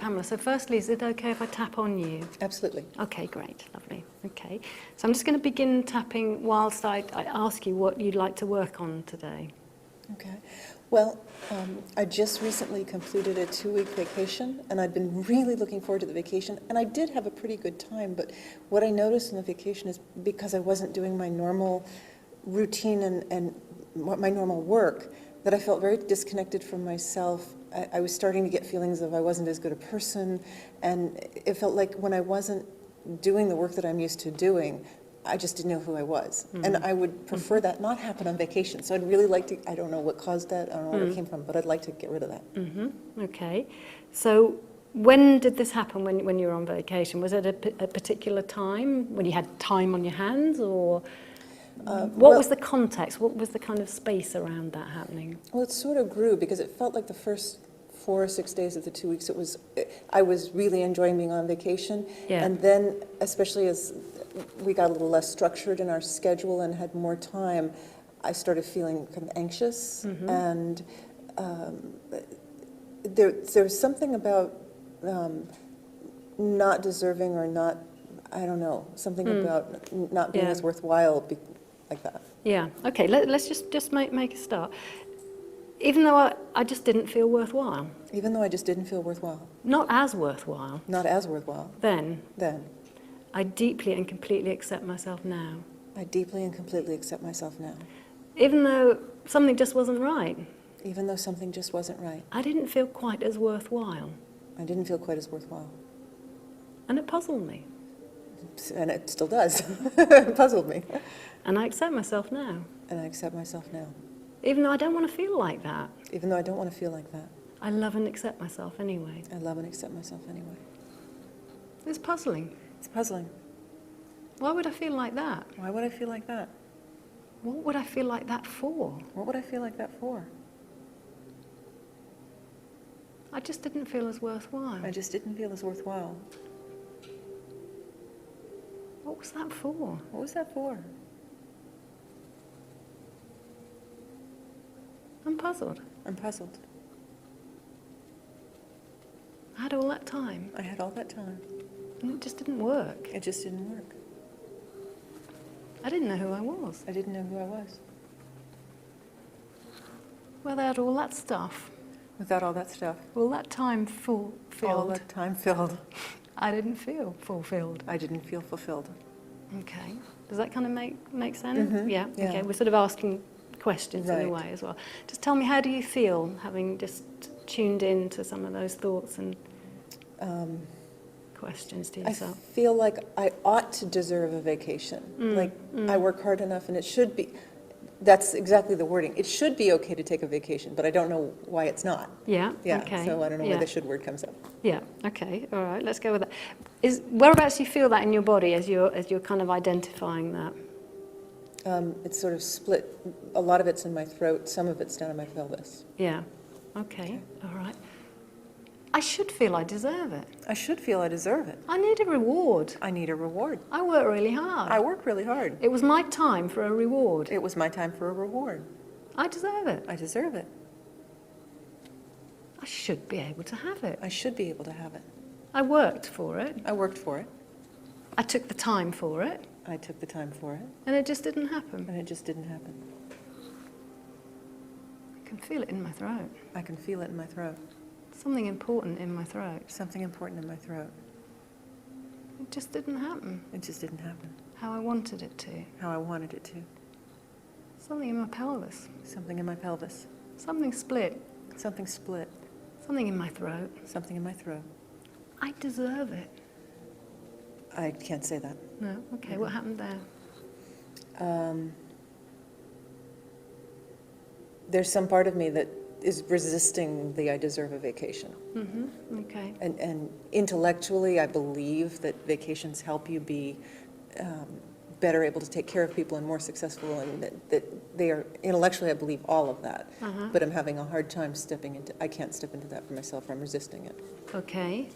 Pamela. So firstly, is it okay if I tap on you? Absolutely. Okay, great, lovely. Okay, so I'm just going to begin tapping whilst I ask you what you'd like to work on today. Okay. Well, I just recently completed a 2-week vacation, and I'd been really looking forward to the vacation, and I did have a pretty good time, but what I noticed in the vacation is because I wasn't doing my normal routine and my normal work, that I felt very disconnected from myself. I was starting to get feelings of I wasn't as good a person, and it felt like when I wasn't doing the work that I'm used to doing, I just didn't know who I was. And I would prefer that not happen on vacation. So I'd really like to, I don't know what caused that, I don't know where it came from, but I'd like to get rid of that. Okay, so when did this happen when you were on vacation? Was it a particular time, when you had time on your hands, or what was the context? What was the kind of space around that happening? Well, it sort of grew because it felt like the first 4 or 6 days of the 2 weeks, I was really enjoying being on vacation. Yeah. And then, especially as we got a little less structured in our schedule and had more time, I started feeling kind of anxious. And there's something about not deserving or not, I don't know, something about not being as worthwhile like that. Yeah, okay, let's just make a start. Even though I just didn't feel worthwhile. Even though I just didn't feel worthwhile. Not as worthwhile. Not as worthwhile. Then. I I deeply and completely accept myself now. deeply and completely accept myself now. Even though something just wasn't right. Even though something just wasn't right. I didn't feel quite as worthwhile. I didn't feel quite as worthwhile. And it puzzled me. And it still does. It puzzled me. And I accept myself now. And I accept myself now. Even though I don't want to feel like that. Even though I don't want to feel like that. I love and accept myself anyway. I love and accept myself anyway. It's puzzling. It's puzzling. Why would I feel like that? Why would I feel like that? What would I feel like that for? What would I feel like that for? I just didn't feel as worthwhile. I just didn't feel as worthwhile. What was that for? What was that for? I'm puzzled. I'm puzzled. I had all that time. I had all that time. And it just didn't work. It just didn't work. I didn't know who I was. I didn't know who I was. Well, they had all that stuff. Without all that stuff. All that time fulfilled. All that time filled. I didn't feel fulfilled. I didn't feel fulfilled. Okay. Does that kind of make sense? Yeah. Yeah. Okay. We're sort of asking questions in a way as well. Just tell me, how do you feel having just tuned in to some of those thoughts and questions to yourself? I feel like I ought to deserve a vacation. I work hard enough, and it should be. That's exactly the wording. It should be okay to take a vacation, but I don't know why it's not. Yeah. Yeah. Okay. So I don't know where the should word comes up. Yeah. Okay. All right. Let's go with that. Whereabouts do you feel that in your body as you're kind of identifying that? It's sort of split. A lot of it's in my throat. Some of it's down in my pelvis. Yeah. Okay. All right. I should feel I deserve it. I should feel I deserve it. I need a reward. I need a reward. I work really hard. I work really hard. It was my time for a reward. It was my time for a reward. I deserve it. I deserve it. I should be able to have it. I should be able to have it. I worked for it. I worked for it. I took the time for it. I took the time for it. And it just didn't happen. And it just didn't happen. I can feel it in my throat. I can feel it in my throat. Something important in my throat. Something important in my throat. It just didn't happen. It just didn't happen. How I wanted it to. How I wanted it to. Something in my pelvis. Something in my pelvis. Something split. Something split. Something in my throat. Something in my throat. I deserve it. I can't say that. No? Okay, what happened there? There's some part of me that is resisting the I deserve a vacation. Okay. And intellectually, I believe that vacations help you be better able to take care of people and more successful, and that they are, intellectually, I believe all of that. But I'm having a hard time stepping into, I can't step into that for myself, I'm resisting it. Okay.